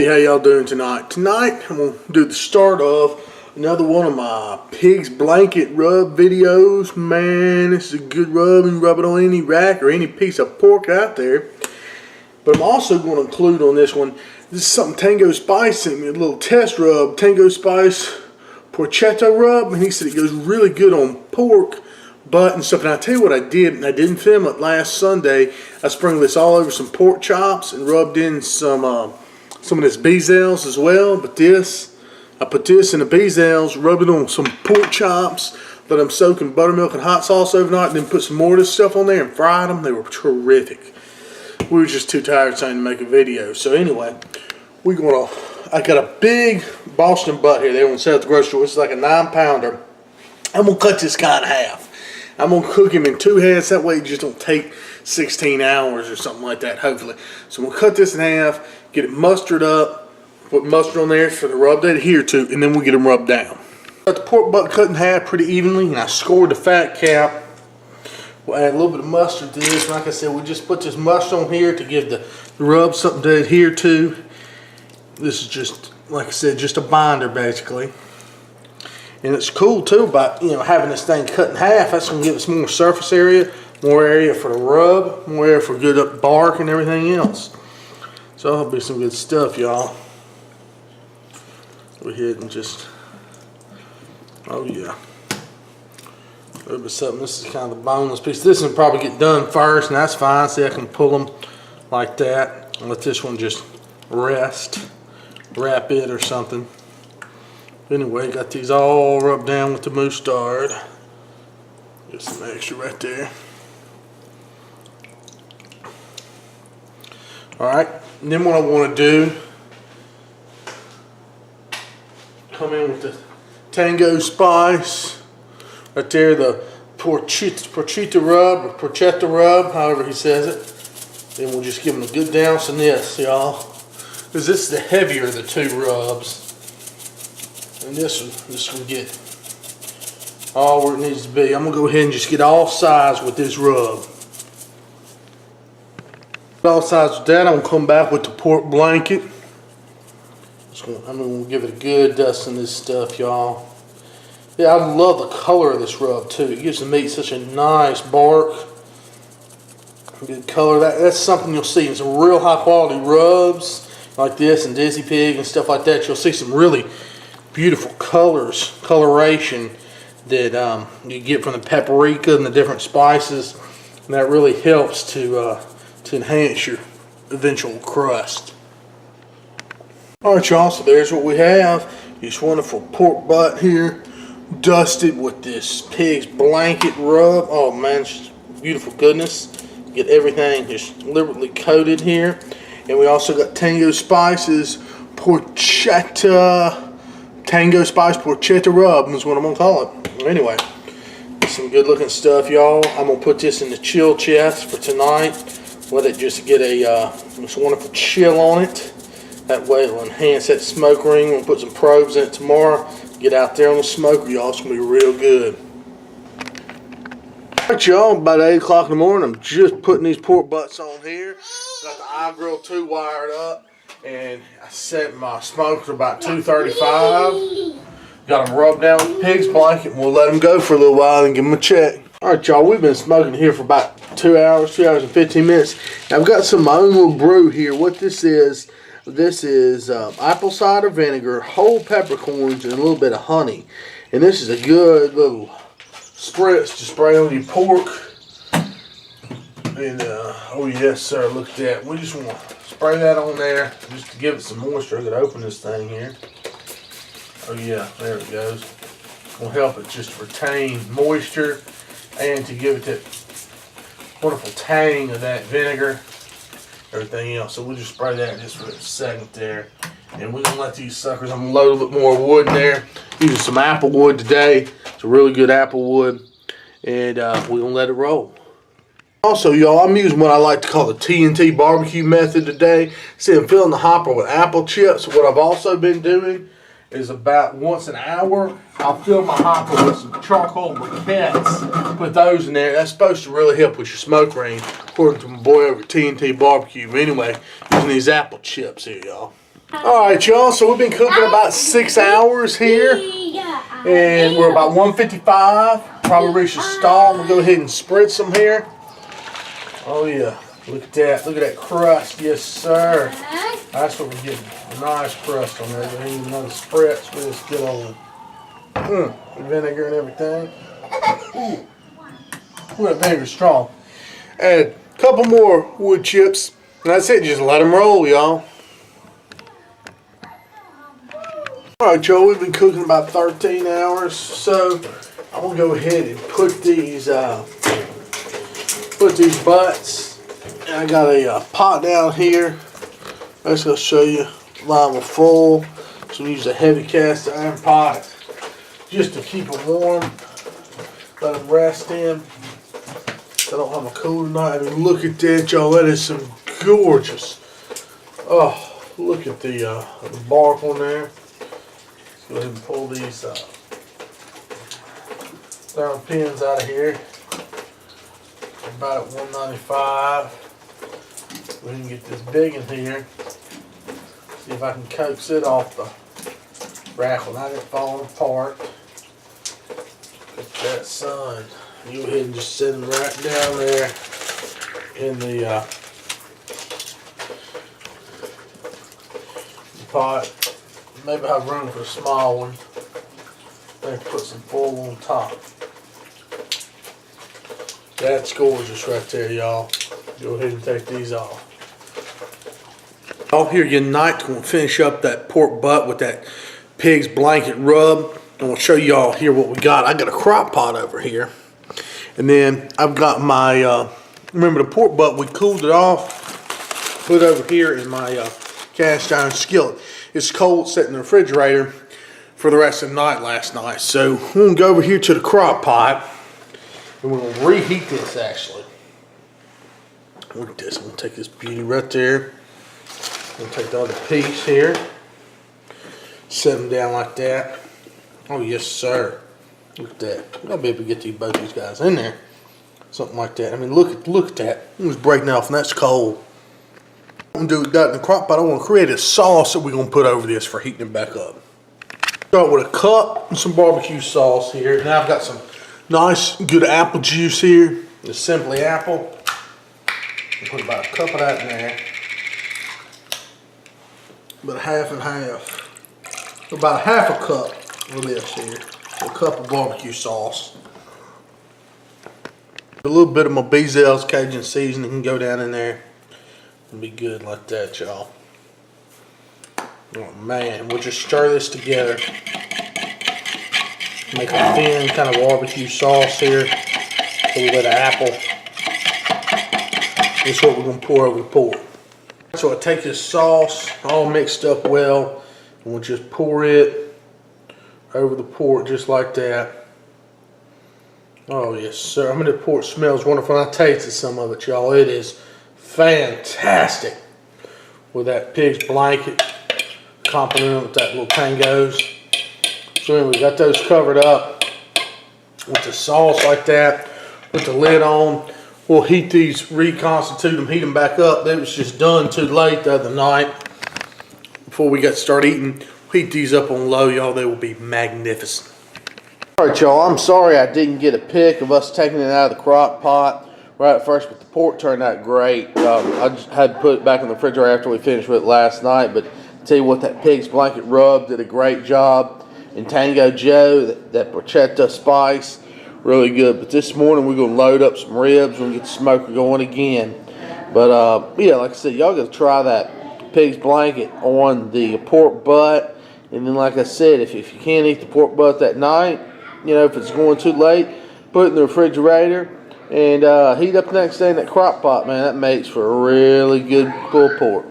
How y'all doing tonight? Tonight I'm going to do the start of another one of my pig's blanket rub videos. Man, this is a good rub and rub it on any rack or any piece of pork out there. But I'm also going to include on this one, this is something Tango Spice sent me, a little test rub, Tango Spice porchetta rub, and he said it goes really good on pork, butt and stuff. And I tell you what I did, and I didn't film it last Sunday, I sprinkled this all over some pork chops and rubbed in some of this bezels as well. But this, I put this in the bezels, rubbed it on some pork chops, let them soak in buttermilk and hot sauce overnight, and then put some more of this stuff on there and fried them. They were terrific. We were just too tired trying to make a video. So anyway, I got a big Boston butt here. They won't sell at the grocery store. It's like a 9-pounder. I'm gonna cut this guy in half. I'm gonna cook him in 2 halves. That way it just don't take 16 hours or something like that, hopefully. So we'll cut this in half, get it mustard up, put mustard on there for the rub to adhere to, and then we'll get them rubbed down. Got the pork butt cut in half pretty evenly, and I scored the fat cap. We'll add a little bit of mustard to this. Like I said, we just put this mustard on here to give the rub something to adhere to. This is just, like I said, just a binder basically. And it's cool too about, having this thing cut in half. That's going to give us more surface area, more area for the rub, more area for good up bark and everything else. So that'll be some good stuff, y'all. Go ahead and just, oh yeah. A little bit of something. This is kind of the boneless piece. This will probably get done first, and that's fine. See, I can pull them like that and let this one just rest, wrap it or something. Anyway, got these all rubbed down with the mustard. Get some extra right there. Alright, and then what I want to do, come in with the Tango Spice. Right there, the porchetta rub, or porchetta rub, however he says it. Then we'll just give him a good douse in this, y'all. Because this is the heavier of the two rubs. And this will get all where it needs to be. I'm going to go ahead and just get all sides with this rub. All sides with that, I'm going to come back with the pork blanket. I'm going to give it a good dust in this stuff, y'all. Yeah, I love the color of this rub too. It gives the meat such a nice bark. Good color. That's something you'll see in some real high quality rubs like this and Dizzy Pig and stuff like that. You'll see some really beautiful coloration that you get from the paprika and the different spices, and that really helps to enhance your eventual crust. Alright y'all, so there's what we have. This wonderful pork butt here, dusted with this pig's blanket rub. Oh man, it's just beautiful goodness. Get everything just liberally coated here. And we also got Tango Spice's porchetta, Tango Spice porchetta rub is what I'm going to call it. Anyway, some good looking stuff, y'all. I'm going to put this in the chill chest for tonight. Let it just get this wonderful chill on it. That way it'll enhance that smoke ring. We'll put some probes in it tomorrow. Get out there on the smoker, y'all. It's going to be real good. Alright, y'all. About 8 o'clock in the morning. I'm just putting these pork butts on here. Got the iGrill 2 wired up. And I set my smoker about 235. Got them rubbed down with the pig's blanket. And we'll let them go for a little while and give them a check. Alright, y'all. We've been smoking here for about 2 hours and 15 minutes. Now, I've got some of my own little brew here. What this is apple cider vinegar, whole peppercorns, and a little bit of honey. And this is a good little spritz to spray on your pork. And oh yes sir, look at that. We just want to spray that on there just to give it some moisture. I could open this thing here. Oh yeah, there it goes. Will help it just retain moisture and to give it that wonderful tang of that vinegar, everything else. So we'll just spray that just for a second there. And we're going to let these suckers, I'm going to load a little bit more wood in there. Using some apple wood today. It's a really good apple wood. And we're going to let it roll. Also, y'all, I'm using what I like to call the TNT barbecue method today. See, I'm filling the hopper with apple chips. What I've also been doing is about once an hour, I'll fill my hopper with some charcoal briquettes. Put those in there. That's supposed to really help with your smoke ring, according to my boy over at TNT Barbecue. But anyway, using these apple chips here, y'all. Alright, y'all, so we've been cooking about 6 hours here, and we're about 155. Probably reached a stall. I'm going to go ahead and spread some here. Oh yeah, look at that. Look at that crust. Yes, sir. That's what we're getting. A nice crust on there. Don't even know the spreads. We just get on vinegar and everything. Ooh. That vinegar's strong. Add a couple more wood chips, and that's it. Just let them roll, y'all. Alright, y'all, we've been cooking about 13 hours, so I'm going to go ahead and put these butts. And I got a pot down here. I'm just going to show you. Mine was full, so we use a heavy cast iron pot just to keep them warm. Let them rest in. I don't have a cooler tonight. I mean, look at that, y'all. That is some gorgeous. Oh, look at the bark on there. Let's go ahead and pull these down pins out of here. About at 195. We can get this big in here. See if I can coax it off the rack without it falling apart. Look at that sun. You go ahead and just set them right down there in the pot. Maybe have room for a small one. Maybe put some foil on top. That's gorgeous right there, y'all. Go ahead and take these off. All here tonight, we'll finish up that pork butt with that pig's blanket rub. And we'll show y'all here what we got. I got a crock pot over here. And then I've got my, remember the pork butt, we cooled it off. Put it over here in my cast iron skillet. It's cold, set in the refrigerator for the rest of the night last night. So we're going to go over here to the crock pot. And we're going to reheat this actually. Look at this. I'm going to take this beauty right there. I'm going to take the other piece here. Set them down like that. Oh yes sir. Look at that. I'll be able to get both these guys in there. Something like that. I mean look at that. It was breaking off and that's cold. I'm going to do that in the crock pot. I want to create a sauce that we're going to put over this for heating it back up. Start with a cup and some barbecue sauce here. Now I've got some nice good apple juice here. The Simply Apple. I'll put about a cup of that in there. About half and half. About half a cup of this here. A cup of barbecue sauce. A little bit of my Beazell's Cajun seasoning can go down in there. And be good like that, y'all. Oh man, we'll just stir this together. Make a thin kind of barbecue sauce here. A little bit of apple. This is what we're going to pour over the pork. So I take this sauce, all mixed up well, and we'll just pour it over the pork just like that. Oh yes sir, I mean the pork smells wonderful. I tasted some of it, y'all. It is fantastic with that pig's blanket, complementing with that little tangos. So anyway, we got those covered up with the sauce like that, with the lid on. We'll heat these, reconstitute them, heat them back up. That was just done too late the other night before we got to start eating. Heat these up on low, y'all. They will be magnificent. All right, y'all. I'm sorry I didn't get a pic of us taking it out of the crock pot right at first, but the pork turned out great. I just had to put it back in the refrigerator after we finished with it last night. But I'll tell you what, that pig's blanket rub did a great job. And Tango Joe, that bruschetta spice, really good. But this morning we're gonna load up some ribs. We're gonna get the smoker going again. But yeah, like I said, y'all gotta try that pig's blanket on the pork butt. And then, like I said, if you can't eat the pork butt that night, you know, if it's going too late, put it in the refrigerator and heat up the next day in that crock pot. Man, that makes for a really good pulled pork.